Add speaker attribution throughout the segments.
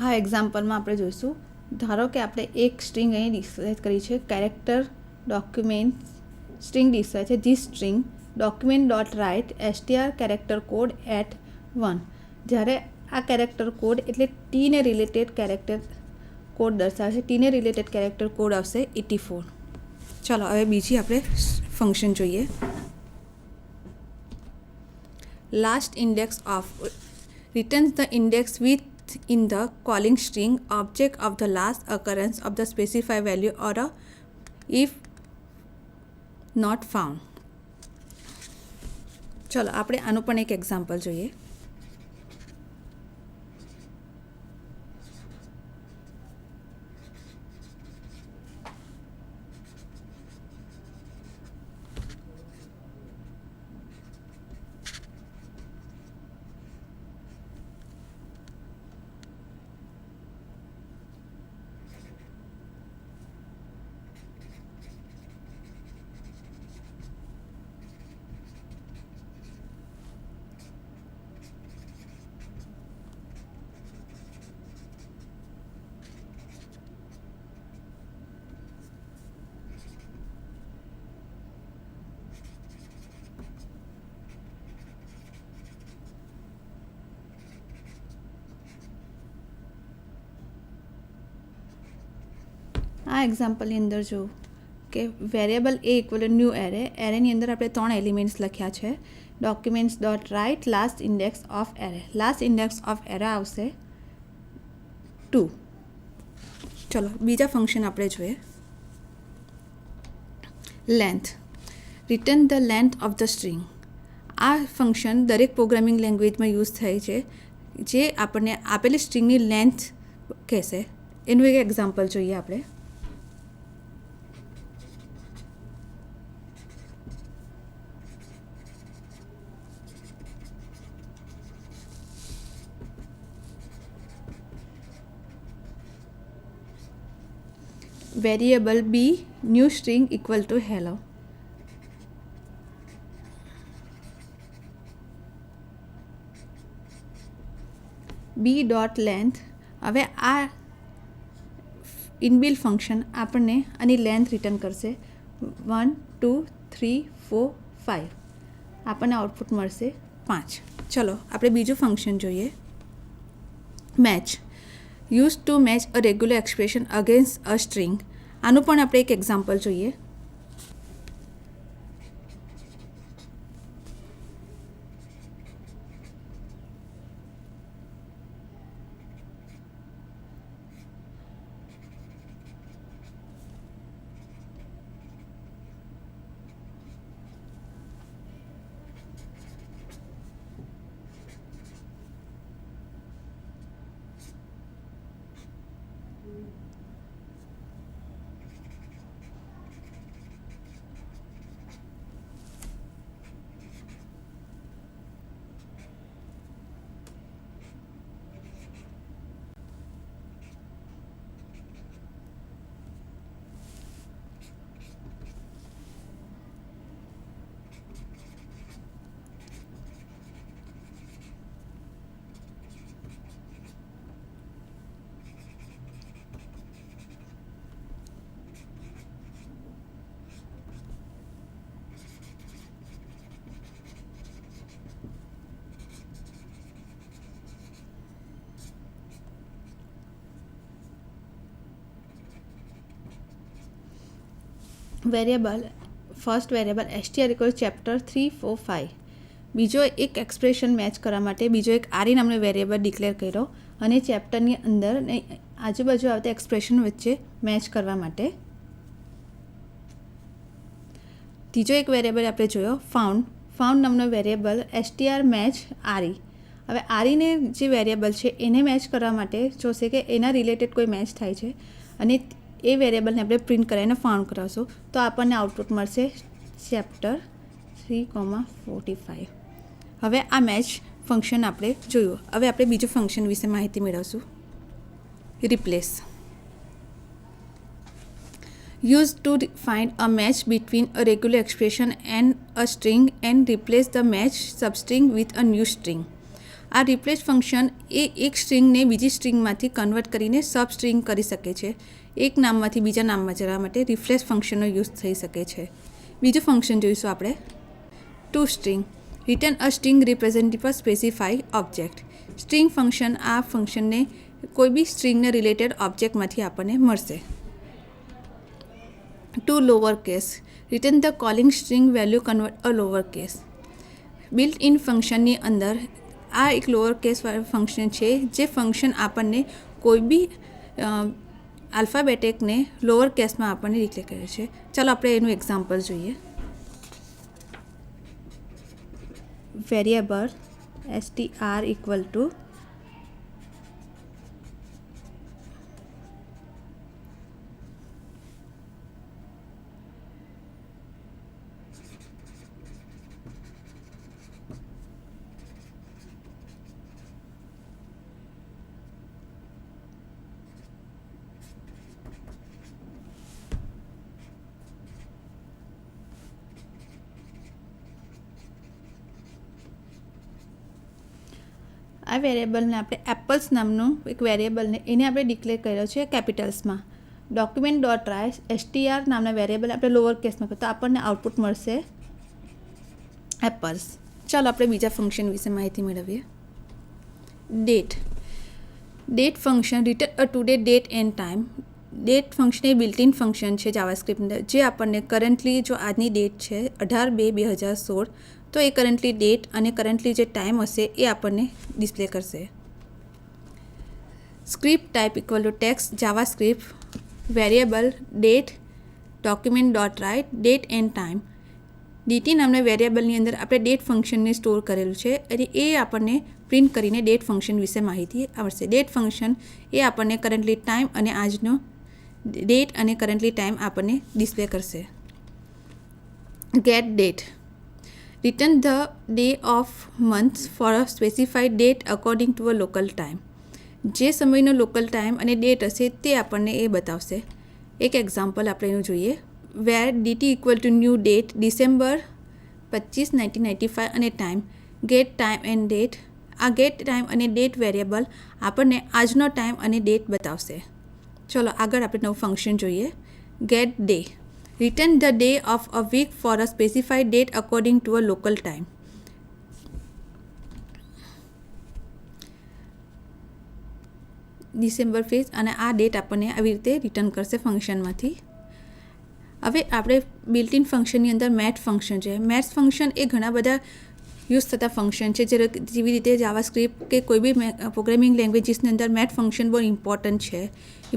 Speaker 1: આ એક્ઝામ્પલમાં આપણે જોઈશું, ધારો કે આપણે એક સ્ટ્રિંગ અહીં ડિસ્પ્લે કરી છે, કેરેક્ટર ડોક્યુમેન્ટ સ્ટ્રિંગ ડિસ્પ્લે છે. This string document dot write str character code at 1. જ્યારે આ કેરેક્ટર કોડ એટલે ટીને રિલેટેડ કેરેક્ટર કોડ દર્શાવશે. ટીને રિલેટેડ કેરેક્ટર કોડ આવશે 84. ચાલો હવે બીજી આપણે ફંક્શન જોઈએ. Last index of returns the index within the calling string object of the last occurrence of the specified value or a if not found. ચલો આપણે આનું પણ એક એક્ઝામ્પલ જોઈએ. આ એક્ઝામ્પલની અંદર જો કે વેરિયેબલ એ ઇક્વલ ન્યૂ એરેની અંદર આપણે 3 એલિમેન્ટ્સ લખ્યા છે. Documents dot write last index of array. Last index of array આવશે 2. ચલો બીજા ફંક્શન આપણે જોઈએ. Length return the length of the string. આ ફંક્શન દરેક પ્રોગ્રામિંગ લેંગ્વેજમાં યુઝ થાય છે, જે આપણને આપેલી સ્ટ્રિંગની લેન્થ કહેશે. એનું એક એક્ઝામ્પલ જોઈએ આપણે. Variable B new string equal to hello. B dot length. હવે આ ઇનબિલ્ટ ફંક્શન આપણને આની લેન્થ રિટર્ન કરશે 1 2 3 4 5. આપણને આઉટપુટ મળશે 5. ચલો આપણે બીજું ફંક્શન જોઈએ. Match use to match a regular expression against a string. આનું પણ આપણે એક એક્ઝામ્પલ જોઈએ. Variable first variable str equal chapter 3 4 5. બીજો એક એક્સપ્રેશન મેચ કરવા માટે બીજો એક આરી નામનો વેરિયેબલ ડિક્લેર કર્યો અને ચેપ્ટરની અંદર આજુબાજુ આવતા એક્સપ્રેશન વચ્ચે મેચ કરવા માટે. ત્રીજો એક વેરિયેબલ આપણે જોયો ફાઉન્ડ નામનો વેરિયેબલ str મેચ આરી. હવે આરીને જે વેરિયેબલ છે એને મેચ કરવા માટે જોશે કે એના રિલેટેડ કોઈ મેચ થાય છે અને એ વેરિયેબલને આપણે પ્રિન્ટ કરીને ફાઉન્ડ કરાવશું તો આપણને આઉટપુટ મળશે ચેપ્ટર 3:45. હવે આ મેચ ફંક્શન આપણે જોયું. હવે આપણે બીજું ફંક્શન વિશે માહિતી મેળવશું. Replace used to find a match between a regular expression and a string and replace the match substring with a new string. આ રિપ્લેસ ફંક્શન એ એક સ્ટ્રિંગને બીજી સ્ટ્રિંગમાંથી કન્વર્ટ કરીને સબ સ્ટ્રિંગ કરી શકે છે. એક નામમાંથી બીજા નામમાં જવા માટે રિપ્લેસ ફંક્શનનો યુઝ થઈ શકે છે. બીજું ફંક્શન જોઈશું આપણે, to string. Return a string representative specify object. String function આ ફંક્શનને કોઈ બી સ્ટ્રિંગને રિલેટેડ ઓબ્જેક્ટમાંથી આપણને મળશે. To lower case. Return the calling string value convert a lower case. Built in ફંક્શનની અંદર આ એક લોઅર કેસવાળું ફંક્શન છે, જે ફંક્શન આપણને કોઈ બી આલ્ફાબેટિકને લોઅર કેસમાં આપણને ડિક્લેર કરે છે. ચાલો આપણે એનું એક્ઝામ્પલ જોઈએ. વેરિયેબલ str ઇક્વલ ટુ આ વેરિયેબલને આપણે એપલ્સ નામનું એક વેરિયેબલને એને આપણે ડિક્લેર કર્યો છે કેપિટલ્સમાં. ડોક્યુમેન્ટ ડોટ રાઇટ str નામના વેરિયેબલ આપણે લોઅર કેસમાં કરીએ તો આપણને આઉટપુટ મળશે એપલ્સ. ચાલો આપણે બીજા ફંક્શન વિશે માહિતી મેળવીએ. Date. Date function return a today date and time. Date function A built in function છે જાવાસ્ક્રિપ્ટની અંદર, જે આપણને કરન્ટલી જો આજની ડેટ છે 18/2/2016, તો એ કરન્ટલી ડેટ અને કરન્ટલી જે ટાઈમ હશે એ આપણને ડિસ્પ્લે કરશે. Script type equal to text JavaScript variable date document dot write date and time. DT નામના વેરિયેબલની અંદર આપણે ડેટ ફંક્શનને સ્ટોર કરેલું છે અને એ આપણને પ્રિન્ટ કરીને ડેટ ફંક્શન વિશે માહિતી આવશે. ડેટ ફંક્શન એ આપણને કરન્ટલી ટાઈમ અને આજનો ડેટ અને કરન્ટલી ટાઈમ આપણને ડિસ્પ્લે કરશે. Get date. Return the day of month for a specified date according to a local time. જે સમયનો લોકલ ટાઈમ અને ડેટ હશે તે આપણને એ બતાવશે. એક એક્ઝામ્પલ આપણે એનું જોઈએ. Where DT equal to new date December 25, 1995 અને time get time and date. આ ગેટ ટાઈમ અને ડેટ વેરિયેબલ આપણને આજનો ટાઈમ અને ડેટ બતાવશે. ચલો આગળ આપણે નવું ફંક્શન જોઈએ. Get day. Return the day of a week for a specified date according to a local time. December phase અને આ ડેટ આપણને આવી રીતે રિટર્ન કરશે ફંક્શનમાંથી. હવે આપણે બિલ્ટ ઇન ફંક્શનની અંદર મેથ ફંક્શન છે. મેથ્સ ફંક્શન એ ઘણા બધા યુઝ થતા ફંક્શન છે, જેવી રીતે જાવાસ્ક્રિપ્ટ કે કોઈ બી પ્રોગ્રામિંગ લેંગ્વેજીસની અંદર મેથ ફંક્શન બહુ ઇમ્પોર્ટન્ટ છે.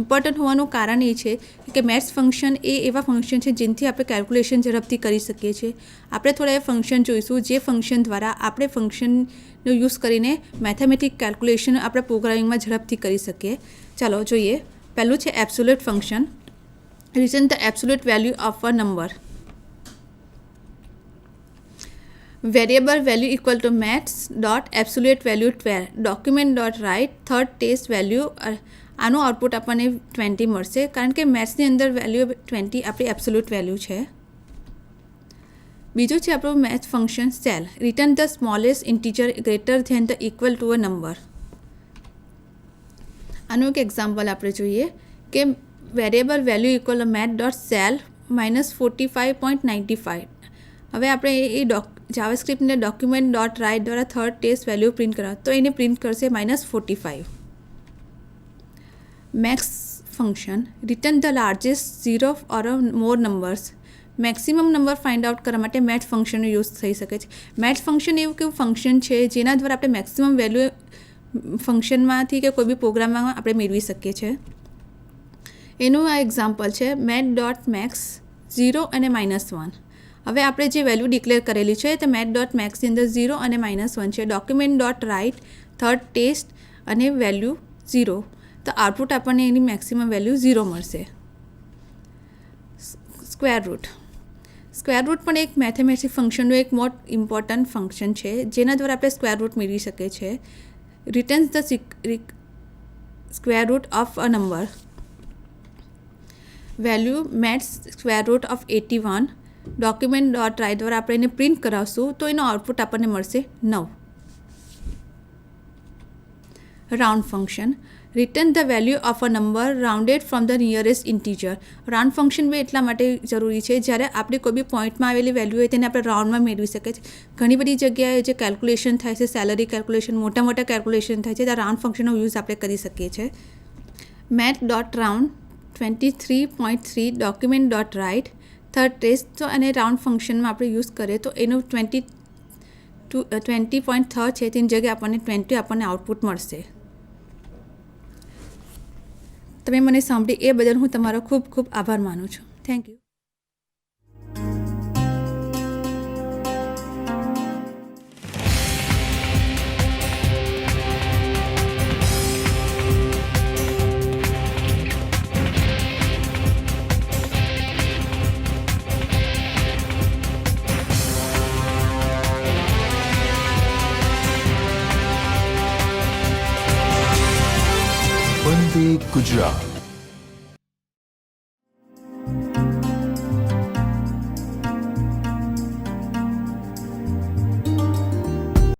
Speaker 1: ઇમ્પોર્ટન્ટ હોવાનું કારણ એ છે કે મેથ્સ ફંક્શન એ એવા ફંક્શન છે જેનાથી આપણે કેલ્ક્યુલેશન ઝડપથી કરી શકીએ છીએ. આપણે થોડા એ ફંક્શન જોઈશું જે ફંક્શન દ્વારા આપણે ફંક્શનનો યુઝ કરીને મેથેમેટિક કેલ્ક્યુલેશન આપણે પ્રોગ્રામિંગમાં ઝડપથી કરી શકીએ. ચાલો જોઈએ. પહેલું છે absolute function. Return the absolute value of a number. Variable value equal to maths dot absolute value 12 document dot write third test value. આનું આઉટપુટ આપણને 20 મળશે, કારણ કે મેથ્સની અંદર વેલ્યુ 20 આપણી એબ્સોલ્યુટ વેલ્યુ છે. બીજું છે આપણું math function ceil. Return the smallest integer greater than the equal to a number. આનું એક એક્ઝામ્પલ આપણે જોઈએ કે variable value equal math dot ceil -45.95. હવે આપણે એ જાવાસ્ક્રિપ્ટને ડોક્યુમેન્ટ ડોટ રાઇટ દ્વારા થર્ડ ટેસ્ટ વેલ્યુ પ્રિન્ટ કરવા તો એને પ્રિન્ટ કરશે -45. Max function. Return the largest 0 or more numbers. Maximum number find out કરવા માટે મેથ ફંક્શનનો યુઝ થઈ શકે છે. મેથ ફંક્શન એવું કેવું ફંક્શન છે જેના દ્વારા આપણે મેક્સિમમ વેલ્યુ ફંક્શનમાંથી કે કોઈ બી પ્રોગ્રામમાં આપણે મેળવી શકીએ છીએ. એનું આ એક્ઝામ્પલ છે મેથ ડોટ મેક્સ 0 અને -1. હવે આપણે જે વેલ્યુ ડિક્લેર કરેલી છે તો મેથ ડોટ મેક્સની અંદર 0 અને -1 છે. Document dot write third test અને વેલ્યુ 0, તો આઉટપુટ આપણને એની મેક્સિમમ વેલ્યુ 0 મળશે. Square root. સ્ક્વેર રૂટ પણ એક મેથેમેટિક્સ ફંક્શનનું એક મોસ્ટ ઇમ્પોર્ટન્ટ ફંક્શન છે જેના દ્વારા આપણે સ્ક્વેર રૂટ મેળવી શકીએ છીએ. Returns the square root of a number. Value maths square root of 81. Document dot write દ્વારા આપણે એને પ્રિન્ટ કરાવશું તો એનો આઉટપુટ આપણને મળશે 9. Round function return the value of a number rounded from the nearest integer. Round function બી એટલા માટે જરૂરી છે જ્યારે આપણે કોઈ બી પોઈન્ટમાં આવેલી વેલ્યુ હોય તેને આપણે રાઉન્ડમાં મેળવી શકીએ છીએ. ઘણી બધી જગ્યાએ જે કેલ્ક્યુલેશન થાય છે, સેલરી કેલ્ક્યુલેશન, મોટા કેલ્ક્યુલેશન થાય છે, ત્યાં રાઉન્ડ ફંક્શનનો યુઝ આપણે કરી શકીએ છીએ. Math dot round 23.3 document dot write third test. તો અને રાઉન્ડ ફંક્શનમાં આપણે યુઝ કરીએ તો એનું 20.3 છે તેની જગ્યાએ આપણને 20 આપણને આઉટપુટ મળશે. તમે મને સાંભળી એ બદલ હું તમારો ખૂબ ખૂબ આભાર માનું છું. Thank you.
Speaker 2: વંદે ગુજરાત.